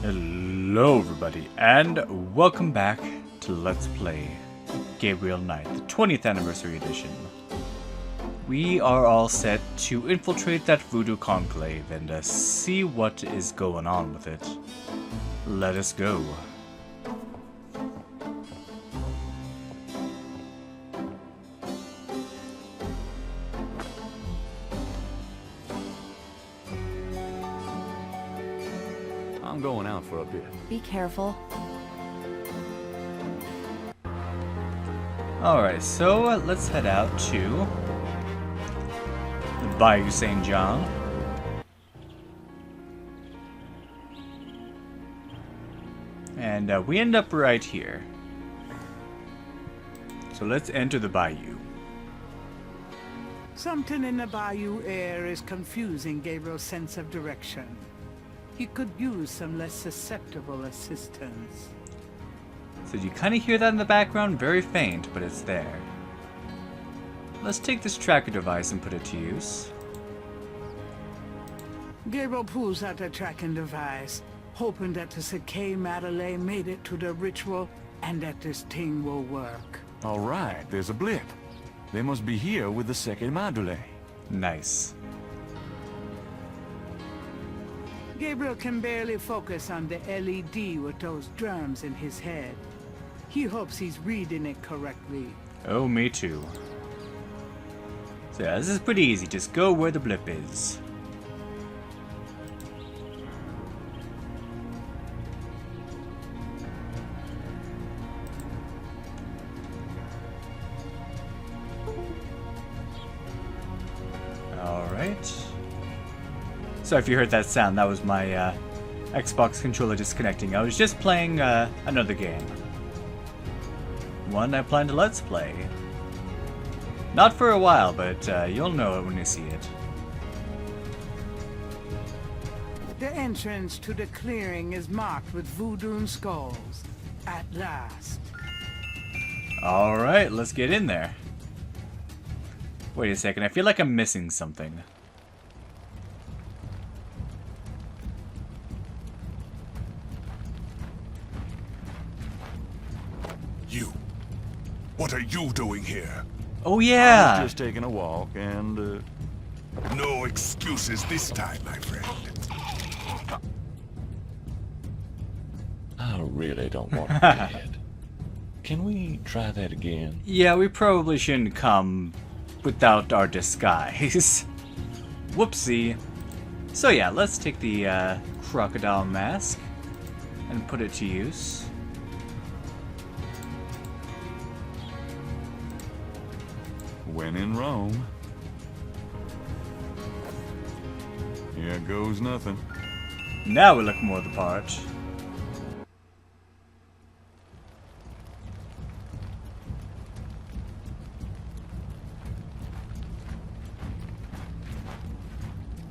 Hello everybody, and welcome back to Let's Play Gabriel Knight, the 20th Anniversary Edition. We are all set to infiltrate that voodoo enclave and see what is going on with it. Let us go. I'm going out for a bit. Be careful. Alright, so let's head out to the Bayou St. John. And we end up right here. So let's enter the bayou. Something in the bayou air is confusing Gabriel's sense of direction. He could use some less susceptible assistance. So you kind of hear that in the background, very faint, but it's there. Let's take this tracker device and put it to use. Gabriel pulls out the tracking device, hoping that the Sake Madeleine made it to the ritual and that this thing will work. All right, there's a blip. They must be here with the Sake Madeleine. Nice. Gabriel can barely focus on the LED with those drums in his head. He hopes he's reading it correctly. Oh, me too. So yeah, this is pretty easy. Just go where the blip is. Alright. So if you heard that sound, that was my Xbox controller disconnecting. I was just playing another game. One I plan to Let's Play. Not for a while, but you'll know it when you see it. The entrance to the clearing is marked with voodoo skulls. At last. Alright, let's get in there. Wait a second, I feel like I'm missing something. You. What are you doing here? Oh I yeah! was just taking a walk and, No excuses this time, my friend. I really don't want to be dead. Can we try that again? Yeah, we probably shouldn't come without our disguise. Whoopsie. So yeah, let's take the crocodile mask and put it to use. when in Rome. Here goes nothing. Now we look more the part.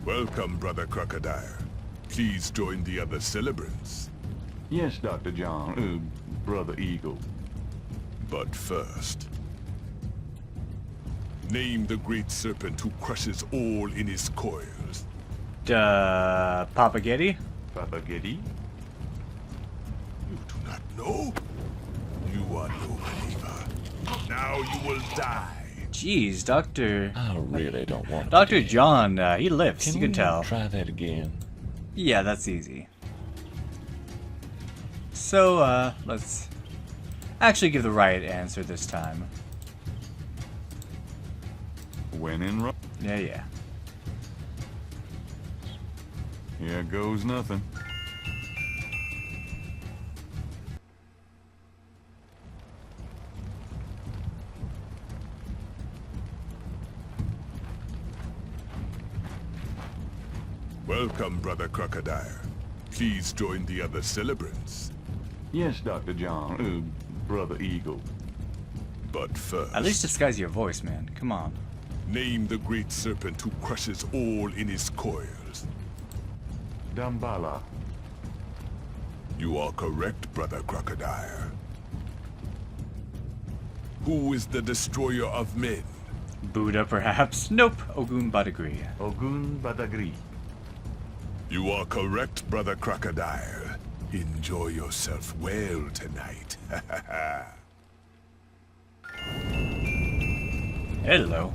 Welcome, Brother Crocodile. Please join the other celebrants. Yes, Dr. John, Brother Eagle. But first, name the great serpent who crushes all in his coils. Papagetti? Papagetti? You do not know? You are no believer. Now you will die. Jeez, Dr. I really don't want to Dr. be dead. John, he lifts, you can we tell. Try that again. Yeah, that's easy. So, let's actually give the right answer this time. When in Rome. Yeah. Here goes nothing. Welcome, Brother Crocodile. Please join the other celebrants. Yes, Dr. John, Brother Eagle. But first, At least disguise your voice, man. Come on. name the great serpent who crushes all in his coils. Dambala. You are correct, Brother Crocodile. Who is the destroyer of men? Buddha, perhaps? Nope. Ogun Badagri. Ogun Badagri. You are correct, Brother Crocodile. Enjoy yourself well tonight. Hello.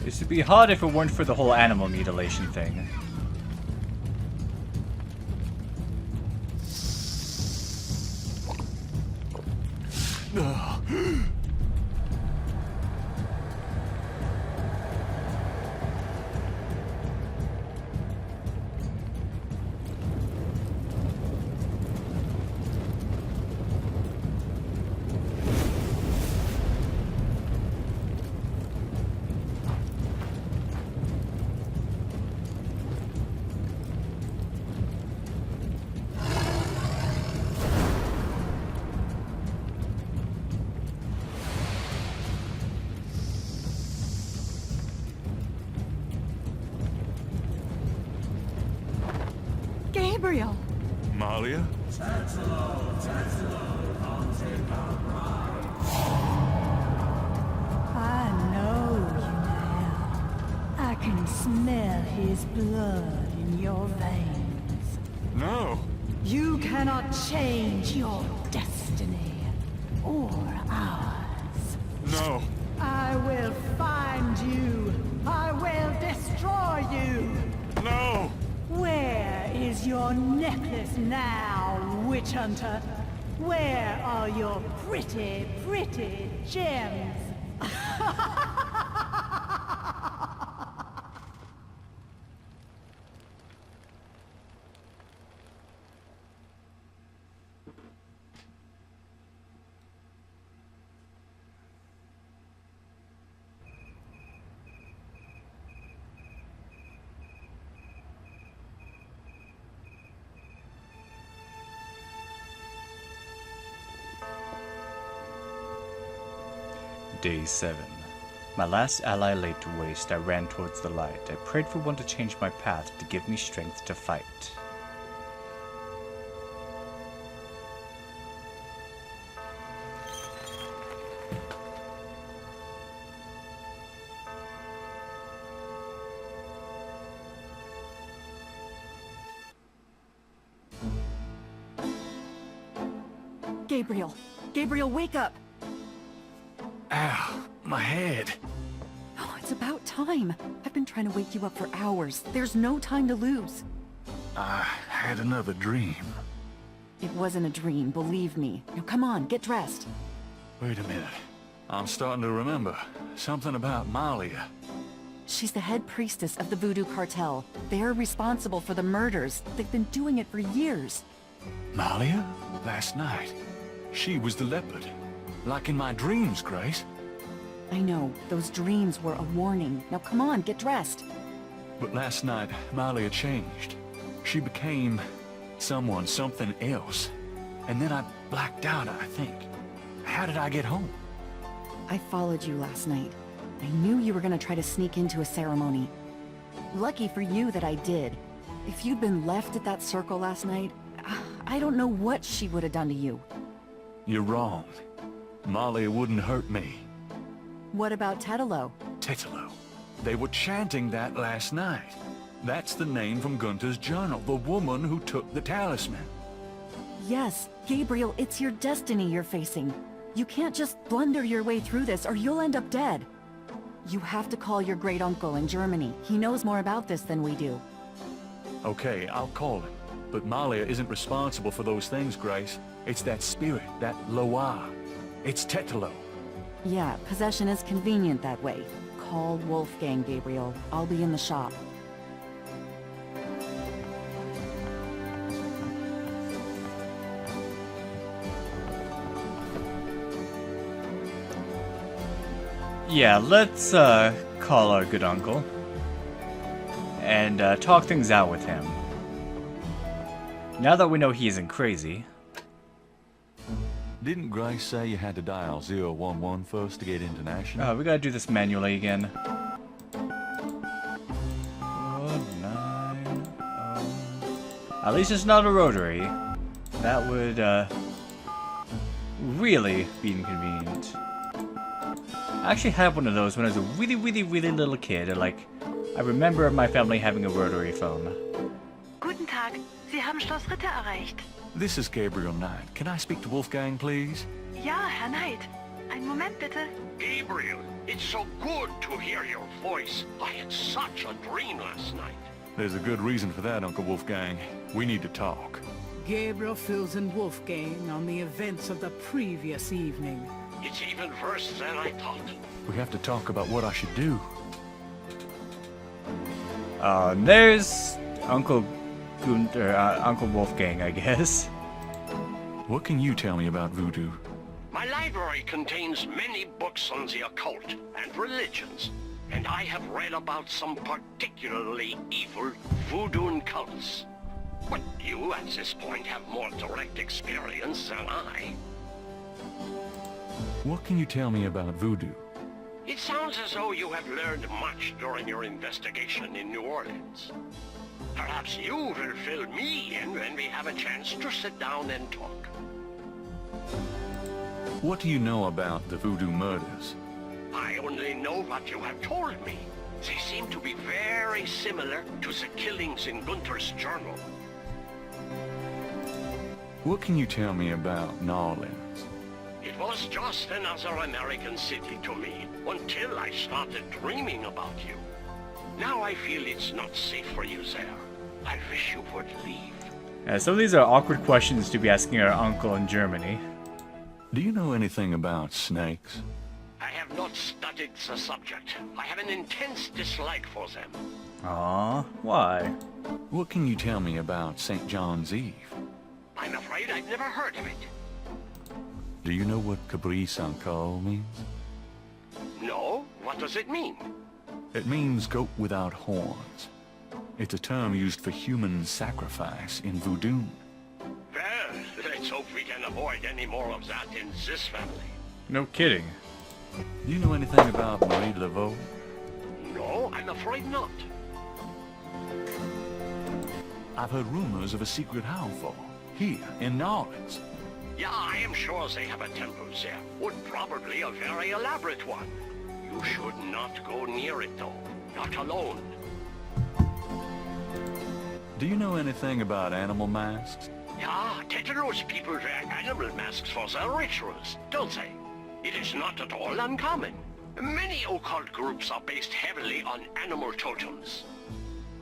This would be hard if it weren't for the whole animal mutilation thing. Gabriel! Malia? I know you now. I can smell his blood in your veins. No. You cannot change your destiny, or ours. No. I will find you. I will destroy you. No. Where is your necklace now, witch hunter? Where are your pretty, pretty gems? Day 7. My last ally laid to waste, I ran towards the light. I prayed for one to change my path, to give me strength to fight. Gabriel! Gabriel, wake up! Ow, my head. Oh, it's about time. I've been trying to wake you up for hours. There's no time to lose. I had another dream. It wasn't a dream, believe me. Now come on, get dressed. Wait a minute. I'm starting to remember. Something about Malia. She's the head priestess of the voodoo cartel. They're responsible for the murders. They've been doing it for years. Malia? Last night. She was the leopard. Like in my dreams, Grace. I know, those dreams were a warning. Now come on, get dressed. But last night, Malia changed. She became something else. And then I blacked out, I think. How did I get home? I followed you last night. I knew you were gonna try to sneak into a ceremony. Lucky for you that I did. If you'd been left at that circle last night, I don't know what she would have done to you. You're wrong. Malia wouldn't hurt me. What about Tetelo? Tetelo. They were chanting that last night. That's the name from Gunther's journal, the woman who took the talisman. Yes, Gabriel, it's your destiny you're facing. You can't just blunder your way through this or you'll end up dead. You have to call your great-uncle in Germany. He knows more about this than we do. Okay, I'll call him. But Malia isn't responsible for those things, Grace. It's that spirit, that Loa. It's Tetelo. Yeah, possession is convenient that way. Call Wolfgang, Gabriel. I'll be in the shop. Yeah, let's call our good uncle and talk things out with him. Now that we know he isn't crazy. Didn't Grace say you had to dial 011 first to get international? We gotta do this manually again. 490. At least it's not a rotary. That would really be inconvenient. I actually had one of those when I was a really little kid. I remember my family having a rotary phone. Guten Tag. Sie haben Schloss Ritter erreicht. This is Gabriel Knight. Can I speak to Wolfgang, please? Ja, Herr Knight. Einen Moment bitte. Gabriel, it's so good to hear your voice. I had such a dream last night. There's a good reason for that, Uncle Wolfgang. We need to talk. Gabriel fills in Wolfgang on the events of the previous evening. It's even worse than I thought. We have to talk about what I should do. There's Uncle Uncle Wolfgang, I guess. What can you tell me about voodoo? My library contains many books on the occult and religions, and I have read about some particularly evil voodoo cults. But you, at this point, have more direct experience than I. What can you tell me about voodoo? It sounds as though you have learned much during your investigation in New Orleans. Perhaps you will fill me in when we have a chance to sit down and talk. What do you know about the voodoo murders? I only know what you have told me. They seem to be very similar to the killings in Gunther's journal. What can you tell me about New Orleans? It was just another American city to me until I started dreaming about you. Now I feel it's not safe for you there. I wish you would leave. Some of these are awkward questions to be asking our uncle in Germany. Do you know anything about snakes? I have not studied the subject. I have an intense dislike for them. Aw, why? What can you tell me about St. John's Eve? I'm afraid I've never heard of it. Do you know what Capri Sanko means? No? What does it mean? It means goat without horns. It's a term used for human sacrifice in voodoo. Well, let's hope we can avoid any more of that in this family. No kidding. Do you know anything about Marie Laveau? No, I'm afraid not. I've heard rumors of a secret Howfall here in New Orleans. Yeah, I am sure they have a temple there. Would probably a very elaborate one. You should not go near it, though. Not alone. Do you know anything about animal masks? Yeah, Tetanus people wear animal masks for their rituals, don't they? It is not at all uncommon. Many occult groups are based heavily on animal totems.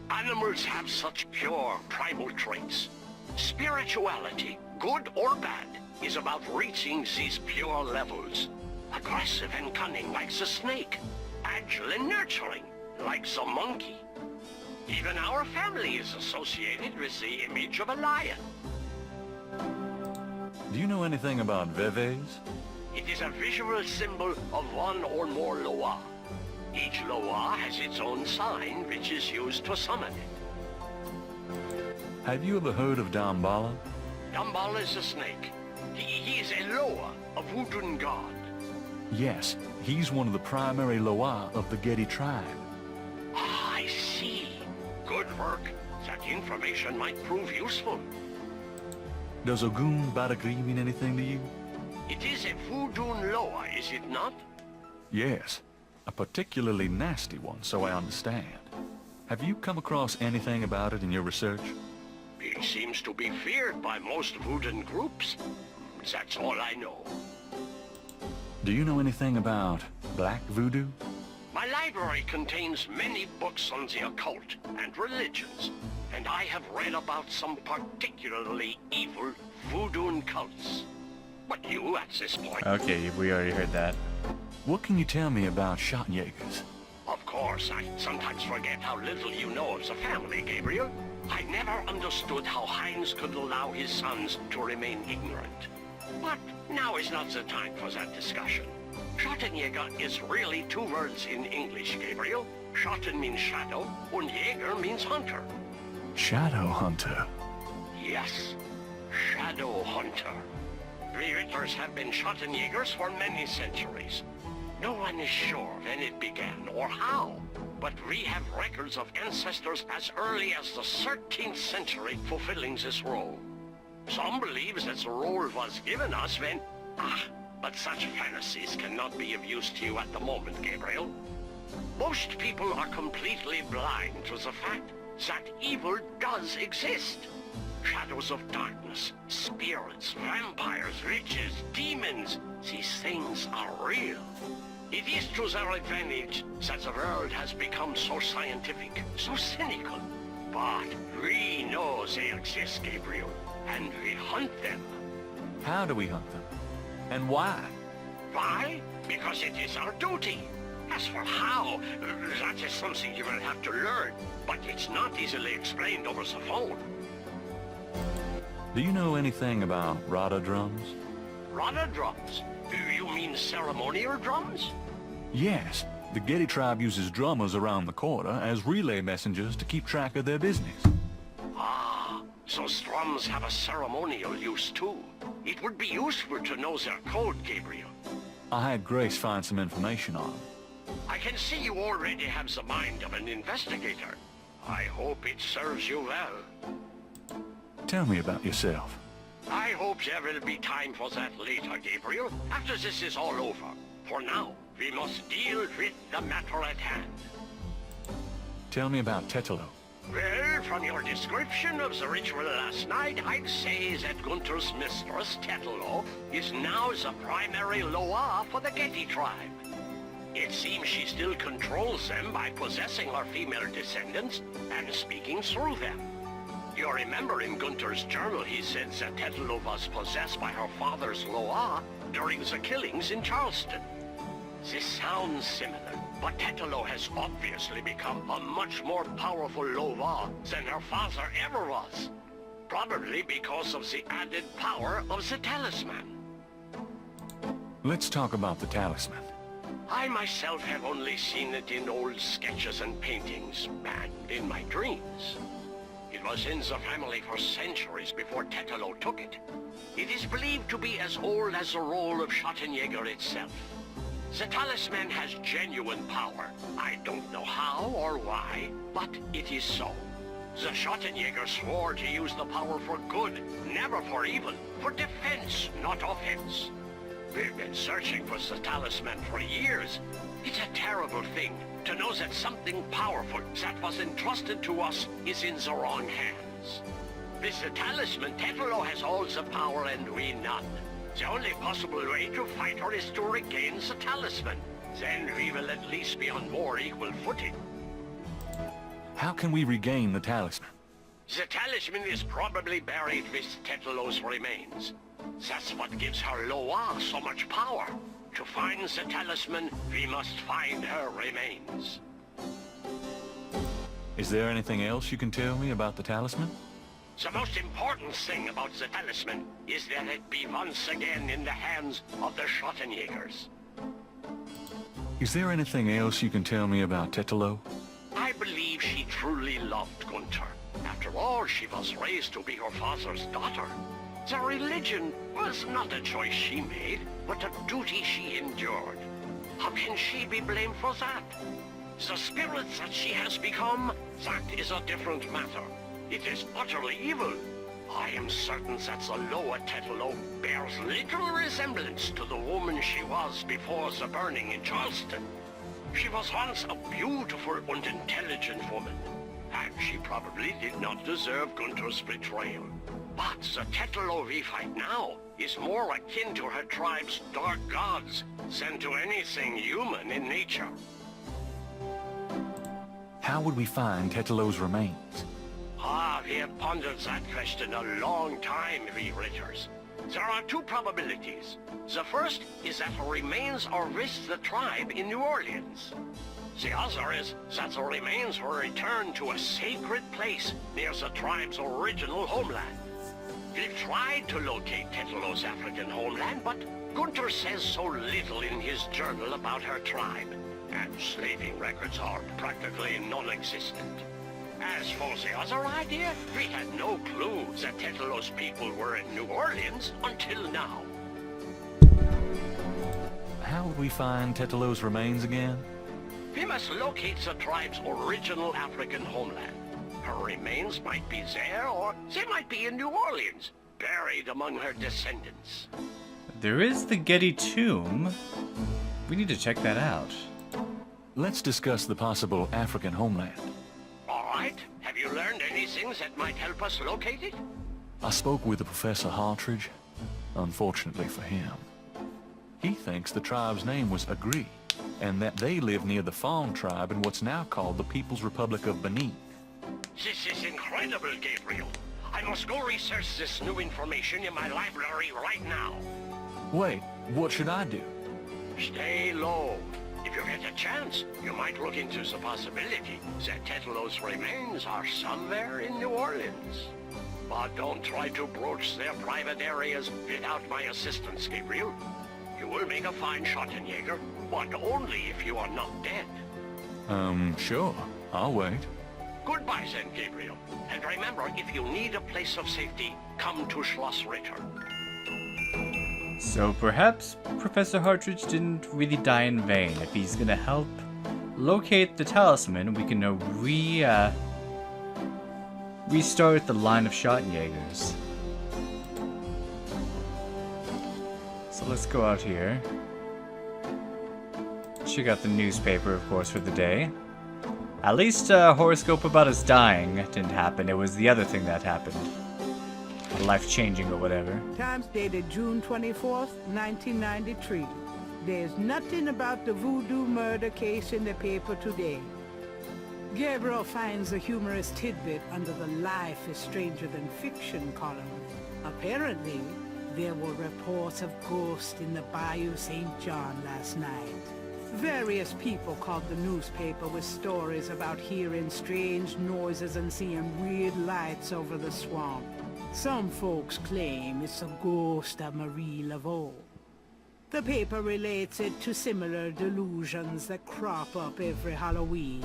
Animals have such pure, primal traits. Spirituality, good or bad, is about reaching these pure levels. Aggressive and cunning like the snake. Agile and nurturing like the monkey. Even our family is associated with the image of a lion. Do you know anything about Veves? It is a visual symbol of one or more Loa. Each Loa has its own sign, which is used to summon it. Have you ever heard of Damballa? Damballa is a snake. He is a Loa, a voodoo god. Yes, he's one of the primary Loa of the Getty tribe. Ah, I see. Good work. That information might prove useful. Does Ogun Badagri mean anything to you? It is a voodoo Loa, is it not? Yes, a particularly nasty one, so I understand. Have you come across anything about it in your research? It seems to be feared by most voodoo groups. That's all I know. Do you know anything about black voodoo? My library contains many books on the occult and religions, and I have read about some particularly evil voodoo cults. But you, at this point... Okay, we already heard that. What can you tell me about Schottenjägers? Of course, I sometimes forget how little you know of the family, Gabriel. I never understood how Heinz could allow his sons to remain ignorant. But now is not the time for that discussion. Schottenjäger is really two words in English, Gabriel. Schotten means shadow, and Jäger means hunter. Shadow hunter? Yes, shadow hunter. We Ritters have been Schottenjägers for many centuries. No one is sure when it began or how, but we have records of ancestors as early as the 13th century fulfilling this role. Some believe that the role was given us when... but such fantasies cannot be of use to you at the moment, Gabriel. Most people are completely blind to the fact that evil does exist. Shadows of darkness, spirits, vampires, witches, demons. These things are real. It is to their advantage that the world has become so scientific, so cynical. But we know they exist, Gabriel, and we hunt them. How do we hunt them? And why? Why? Because it is our duty. As for how, that is something you will have to learn, but it's not easily explained over the phone. Do you know anything about Rada drums? Rada drums? Do you mean ceremonial drums? Yes. The Getty tribe uses drummers around the quarter as relay messengers to keep track of their business. Ah, those drums have a ceremonial use too. It would be useful to know their code, Gabriel. I had Grace find some information on them. I can see you already have the mind of an investigator. I hope it serves you well. Tell me about yourself. I hope there will be time for that later, Gabriel, after this is all over. For now, we must deal with the matter at hand. Tell me about Tetelo. Well, from your description of the ritual last night, I'd say that Gunther's mistress, Tetelo, is now the primary Loa for the Getty tribe. It seems she still controls them by possessing her female descendants and speaking through them. You remember in Gunther's journal he said that Tetelo was possessed by her father's Loa during the killings in Charleston. This sounds similar, but Tetelo has obviously become a much more powerful Loa than her father ever was. Probably because of the added power of the talisman. Let's talk about the talisman. I myself have only seen it in old sketches and paintings, and in my dreams. It was in the family for centuries before Tetelo took it. It is believed to be as old as the role of Schottenjäger itself. The talisman has genuine power. I don't know how or why, but it is so. The Schottenjäger swore to use the power for good, never for evil, for defense, not offense. We've been searching for the talisman for years. It's a terrible thing to know that something powerful that was entrusted to us is in the wrong hands. With the talisman, Tetelo has all the power and we none. The only possible way to fight her is to regain the talisman. Then we will at least be on more equal footing. How can we regain the talisman? The talisman is probably buried with Tetelo's remains. That's what gives her Loa so much power. To find the talisman, we must find her remains. Is there anything else you can tell me about the talisman? The most important thing about the talisman is that it be once again in the hands of the Schottenjägers. Is there anything else you can tell me about Tetelo? I believe she truly loved Gunther. After all, she was raised to be her father's daughter. The religion was not a choice she made, but a duty she endured. How can she be blamed for that? The spirit that she has become, that is a different matter. It is utterly evil. I am certain that the Loa Tetelo bears little resemblance to the woman she was before the burning in Charleston. She was once a beautiful and intelligent woman, and she probably did not deserve Gunther's betrayal. But the Tetelo we fight now is more akin to her tribe's dark gods than to anything human in nature. How would we find Tetelo's remains? Ah, we have pondered that question a long time, we Ritters. There are two probabilities. The first is that her remains are with the tribe in New Orleans. The other is that the remains were returned to a sacred place near the tribe's original homeland. We've tried to locate Tetelo's African homeland, but Gunther says so little in his journal about her tribe, and slaving records are practically non-existent. As for the other idea, we had no clue that Tetelo's people were in New Orleans until now. How would we find Tetelo's remains again? We must locate the tribe's original African homeland. Her remains might be there, or they might be in New Orleans, buried among her descendants. There is the Getty tomb. We need to check that out. Let's discuss the possible African homeland. All right. Have you you learned anything that might help us locate it? I spoke with the Professor Hartridge. Unfortunately for him, he thinks the tribe's name was Agree, and that they live near the Fawn tribe in what's now called the People's Republic of Benin. This is incredible, Gabriel. I must go research this new information in my library right now. Wait, what should I do? Stay low. If you get a chance, you might look into the possibility that Tetlo's remains are somewhere in New Orleans. But don't try to broach their private areas without my assistance, Gabriel. You will make a fine shot, Jäger, but only if you are not dead. Sure. I'll wait. Goodbye then, Gabriel. And remember, if you need a place of safety, come to Schloss Ritter. So perhaps Professor Hartridge didn't really die in vain. If he's gonna help locate the talisman, we can restart the line of Schottenjägers. So let's go out here. Check out the newspaper, of course, for the day. At least a horoscope about us dying didn't happen. It was the other thing that happened. Life-changing or whatever. Times dated June 24th, 1993. There's nothing about the voodoo murder case in the paper today. Gabriel finds a humorous tidbit under the Life is Stranger Than Fiction column. Apparently, there were reports of ghosts in the Bayou St. John last night. Various people called the newspaper with stories about hearing strange noises and seeing weird lights over the swamp. Some folks claim it's a ghost of Marie Laveau. The paper relates it to similar delusions that crop up every Halloween.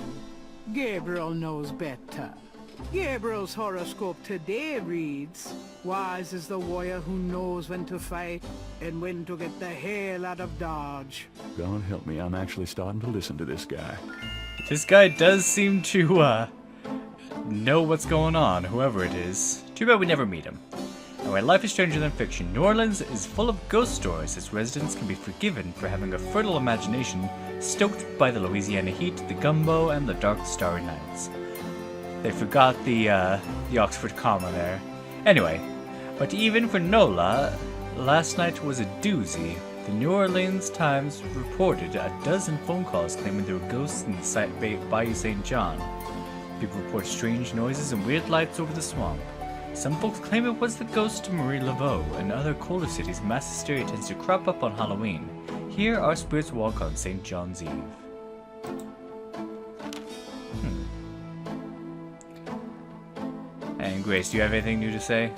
Gabriel knows better. Gabriel's horoscope today reads, "Wise is the warrior who knows when to fight and when to get the hell out of Dodge." God help me, I'm actually starting to listen to this guy. This guy does seem to, know what's going on, whoever it is. Too bad we never meet him. Anyway, Life is Stranger Than Fiction. New Orleans is full of ghost stories. Its residents can be forgiven for having a fertile imagination stoked by the Louisiana heat, the gumbo, and the dark starry nights. They forgot the Oxford comma there. Anyway, but even for Nola, last night was a doozy. The New Orleans Times reported a dozen phone calls claiming there were ghosts in the Bayou St. John. People report strange noises and weird lights over the swamp. Some folks claim it was the ghost of Marie Laveau. In other colder cities, mass hysteria tends to crop up on Halloween. Here, our spirits walk on St. John's Eve. And Grace, do you have anything new to say?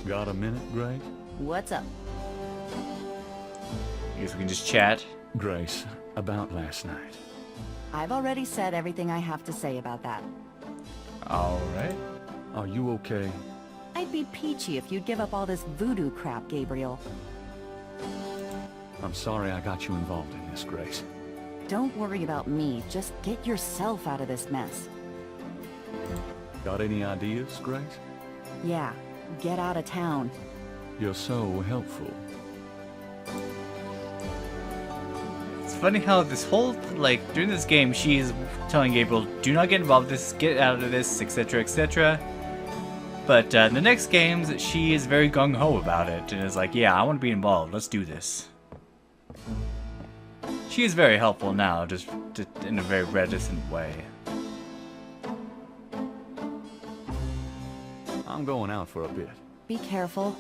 Got a minute, Grace? What's up? I guess we can just chat. Grace, about last night. I've already said everything I have to say about that. Alright. Are you okay? I'd be peachy if you'd give up all this voodoo crap, Gabriel. I'm sorry I got you involved in this, Grace. Don't worry about me, just get yourself out of this mess. Got any ideas, Grace? Yeah, get out of town. You're so helpful. It's funny how this whole, during this game, she is telling Gabriel, do not get involved in this, get out of this, etc., etc. But in the next games, she is very gung-ho about it, and is like, yeah, I want to be involved, let's do this. She is very helpful now, just in a very reticent way. I'm going out for a bit. Be careful.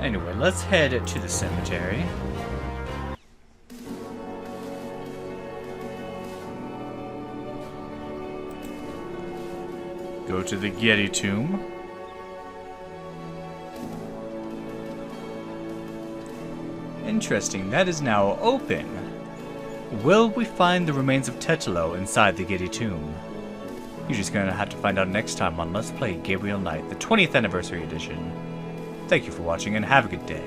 Anyway, let's head to the cemetery. Go to the Getty tomb. Interesting, that is now open. Will we find the remains of Tetelo inside the Getty tomb? You're just gonna have to find out next time on Let's Play Gabriel Knight, the 20th Anniversary Edition. Thank you for watching and have a good day.